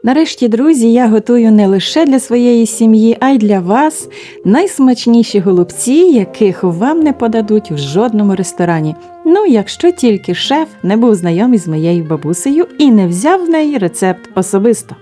Нарешті, друзі, я готую не лише для своєї сім'ї, а й для вас найсмачніші голубці, яких вам не подадуть в жодному ресторані. Ну, якщо тільки шеф не був знайомий з моєю бабусею і не взяв в неї рецепт особисто.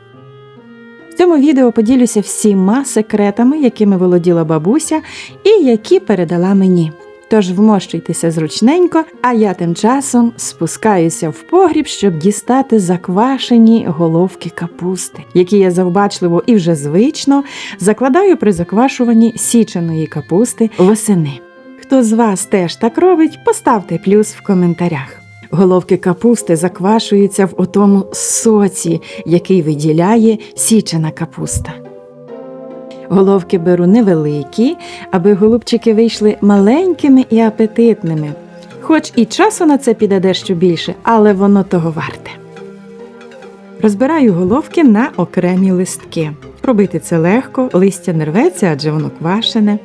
В цьому відео поділюся всіма секретами, якими володіла бабуся і які передала мені. Тож вмощуйтеся зручненько, а я тим часом спускаюся в погріб, щоб дістати заквашені головки капусти, які я завбачливо і вже звично закладаю при заквашуванні січеної капусти восени. Хто з вас теж так робить, поставте плюс в коментарях. Головки капусти заквашуються в отому соці, який виділяє січена капуста. Головки беру невеликі, аби голубчики вийшли маленькими і апетитними. Хоч і часу на це піде дещо більше, але воно того варте. Розбираю головки на окремі листки. Робити це легко, листя не рветься, адже воно квашене.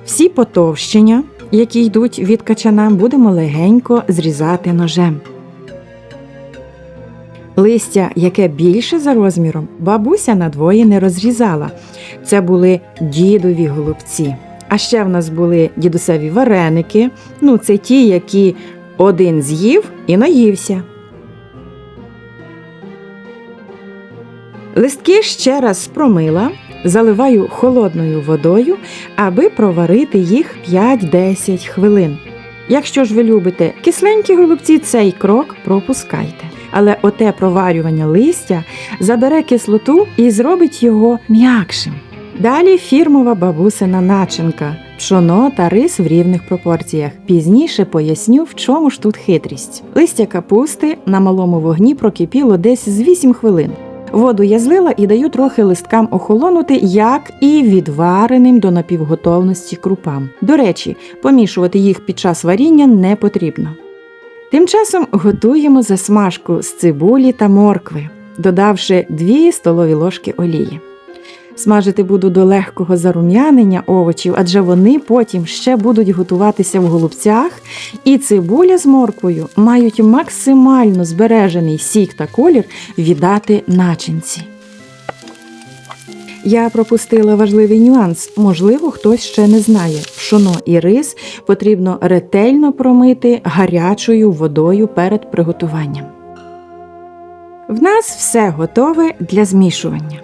Всі потовщення, які йдуть від качана, будемо легенько зрізати ножем. Листя, яке більше за розміром, бабуся надвоє не розрізала. Це були дідові голубці. А ще в нас були дідусеві вареники. Це ті, які один з'їв і наївся. Листки ще раз промила, заливаю холодною водою, аби проварити їх 5-10 хвилин. Якщо ж ви любите кисленькі голубці, цей крок пропускайте. Але оте проварювання листя забере кислоту і зробить його м'якшим. Далі фірмова бабусина начинка – пшоно та рис в рівних пропорціях. Пізніше поясню, в чому ж тут хитрість. Листя капусти на малому вогні прокипіло десь з 8 хвилин. Воду я злила і даю трохи листкам охолонути, як і відвареним до напівготовності крупам. До речі, помішувати їх під час варіння не потрібно. Тим часом готуємо засмажку з цибулі та моркви, додавши 2 столові ложки олії. Смажити буду до легкого зарум'янення овочів, адже вони потім ще будуть готуватися в голубцях, і цибуля з морквою мають максимально збережений сік та колір віддати начинці. Я пропустила важливий нюанс, можливо, хтось ще не знає. Пшоно і рис потрібно ретельно промити гарячою водою перед приготуванням. В нас все готове для змішування.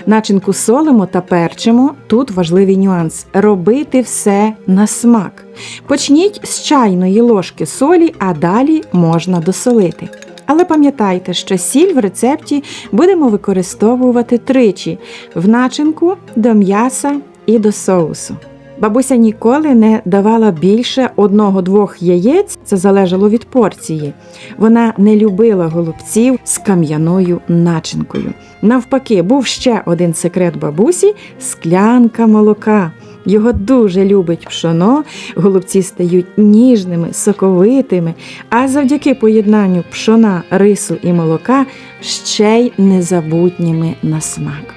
Начинку солимо та перчимо, тут важливий нюанс – робити все на смак. Почніть з чайної ложки солі, а далі можна досолити. Але пам'ятайте, що сіль в рецепті будемо використовувати тричі – в начинку, до м'яса і до соусу. Бабуся ніколи не давала більше 1-2 яєць, це залежало від порції. Вона не любила голубців з кам'яною начинкою. Навпаки, був ще один секрет бабусі – склянка молока. Його дуже любить пшоно, голубці стають ніжними, соковитими, а завдяки поєднанню пшона, рису і молока ще й незабутніми на смак.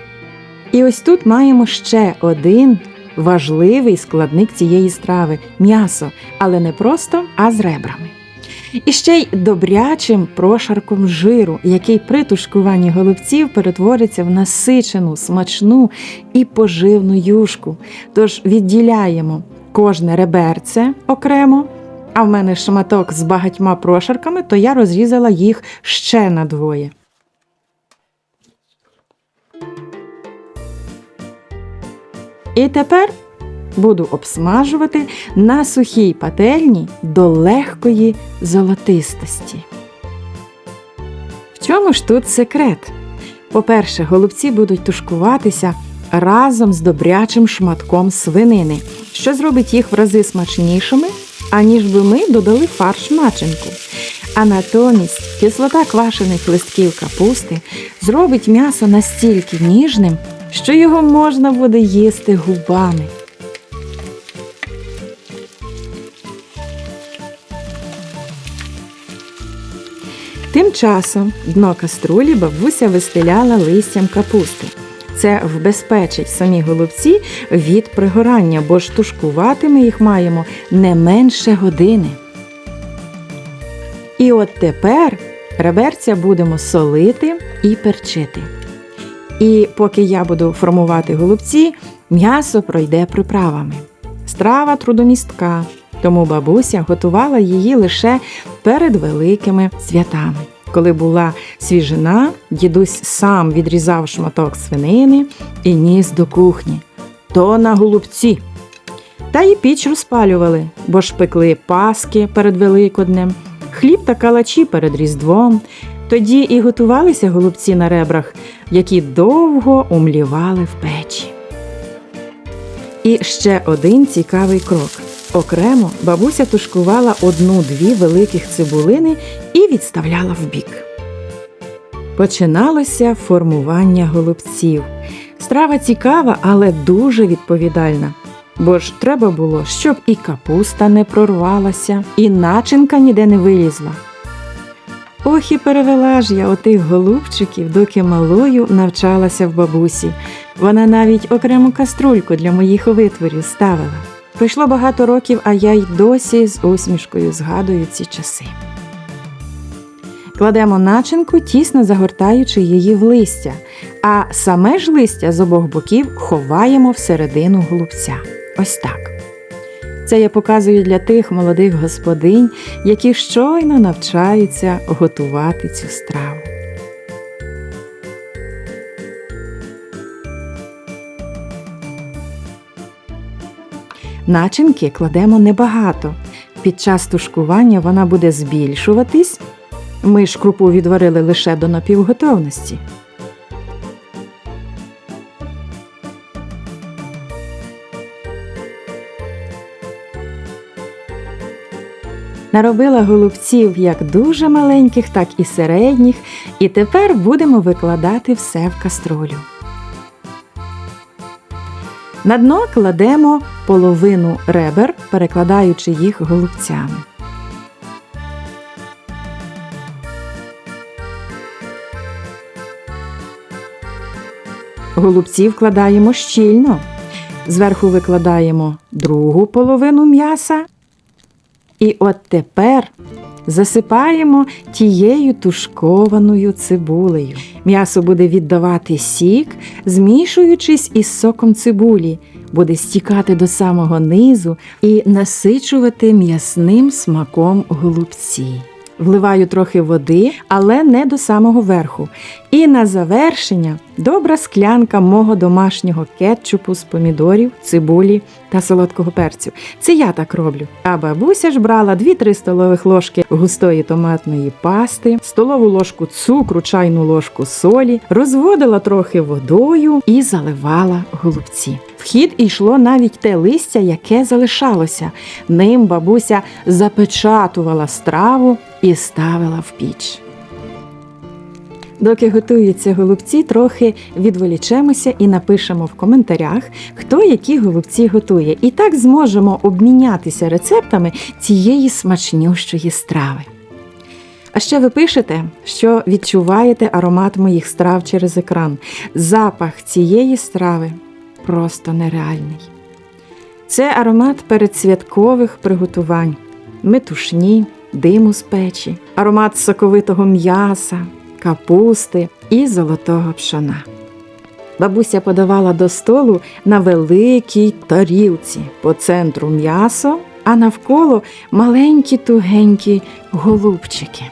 І ось тут маємо ще один важливий складник цієї страви – м'ясо, але не просто, а з ребрами. І ще й добрячим прошарком жиру, який при тушкуванні голубців перетвориться в насичену, смачну і поживну юшку. Тож відділяємо кожне реберце окремо, а в мене шматок з багатьма прошарками, то я розрізала їх ще надвоє. І тепер буду обсмажувати на сухій пательні до легкої золотистості. В чому ж тут секрет? По-перше, голубці будуть тушкуватися разом з добрячим шматком свинини, що зробить їх в рази смачнішими, аніж би ми додали фарш в начинку. А натомість кислота квашених листків капусти зробить м'ясо настільки ніжним, що його можна буде їсти губами. Тим часом дно каструлі бабуся вистеляла листям капусти. Це вбезпечить самі голубці від пригорання, бо ж тушкувати ми їх маємо не менше години. І от тепер реберця будемо солити і перчити. І поки я буду формувати голубці, м'ясо пройде приправами. Страва трудомістка, тому бабуся готувала її лише перед великими святами. Коли була свіжина, дідусь сам відрізав шматок свинини і ніс до кухні. То на голубці. Та й піч розпалювали, бо ж пекли паски перед Великоднем, хліб та калачі перед Різдвом. Тоді і готувалися голубці на ребрах, які довго умлівали в печі. І ще один цікавий крок. Окремо бабуся тушкувала 1-2 великих цибулини і відставляла вбік. Починалося формування голубців. Страва цікава, але дуже відповідальна. Бо ж треба було, щоб і капуста не прорвалася, і начинка ніде не вилізла. Ох, і перевела ж я отих голубчиків, доки малою навчалася в бабусі. Вона навіть окрему каструльку для моїх витворів ставила. Пройшло багато років, а я й досі з усмішкою згадую ці часи. Кладемо начинку, тісно загортаючи її в листя, а саме ж листя з обох боків ховаємо всередину голубця. Ось так. Це я показую для тих молодих господинь, які щойно навчаються готувати цю страву. Начинки кладемо небагато. Під час тушкування вона буде збільшуватись. Ми ж крупу відварили лише до напівготовності. Наробила голубців як дуже маленьких, так і середніх, і тепер будемо викладати все в каструлю. На дно кладемо половину ребер, перекладаючи їх голубцями. Голубці вкладаємо щільно. Зверху викладаємо другу половину м'яса. І от тепер засипаємо тією тушкованою цибулею. М'ясо буде віддавати сік, змішуючись із соком цибулі, буде стікати до самого низу і насичувати м'ясним смаком голубці. Вливаю трохи води, але не до самого верху. І на завершення добра склянка мого домашнього кетчупу з помідорів, цибулі та солодкого перцю. Це я так роблю. А бабуся ж брала 2-3 столових ложки густої томатної пасти, столову ложку цукру, чайну ложку солі, розводила трохи водою і заливала голубці. В хід йшло навіть те листя, яке залишалося. Ним бабуся запечатувала страву і ставила в піч. Доки готуються голубці, трохи відволічемося і напишемо в коментарях, хто які голубці готує. І так зможемо обмінятися рецептами цієї смачнющої страви. А ще ви пишете, що відчуваєте аромат моїх страв через екран. Запах цієї страви просто нереальний. Це аромат передсвяткових приготувань, метушні, диму з печі, аромат соковитого м'яса, капусти і золотого пшона. Бабуся подавала до столу на великій тарілці. По центру м'ясо, а навколо маленькі тугенькі голубчики.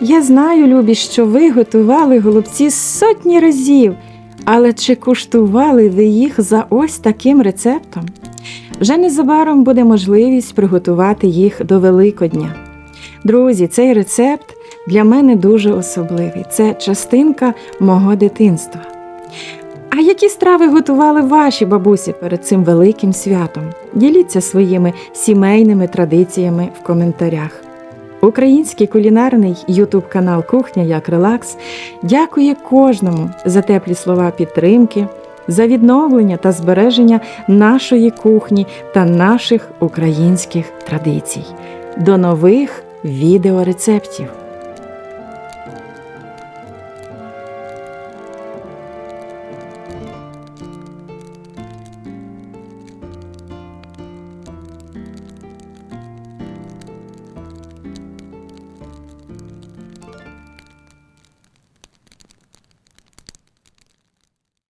Я знаю, любі, що ви готували голубці сотні разів, але чи куштували ви їх за ось таким рецептом? Вже незабаром буде можливість приготувати їх до Великодня. Друзі, цей рецепт для мене дуже особливий. Це частинка мого дитинства. А які страви готували ваші бабусі перед цим великим святом? Діліться своїми сімейними традиціями в коментарях. Український кулінарний ютуб-канал «Кухня як релакс» дякує кожному за теплі слова підтримки, за відновлення та збереження нашої кухні та наших українських традицій. До нових відеорецептів!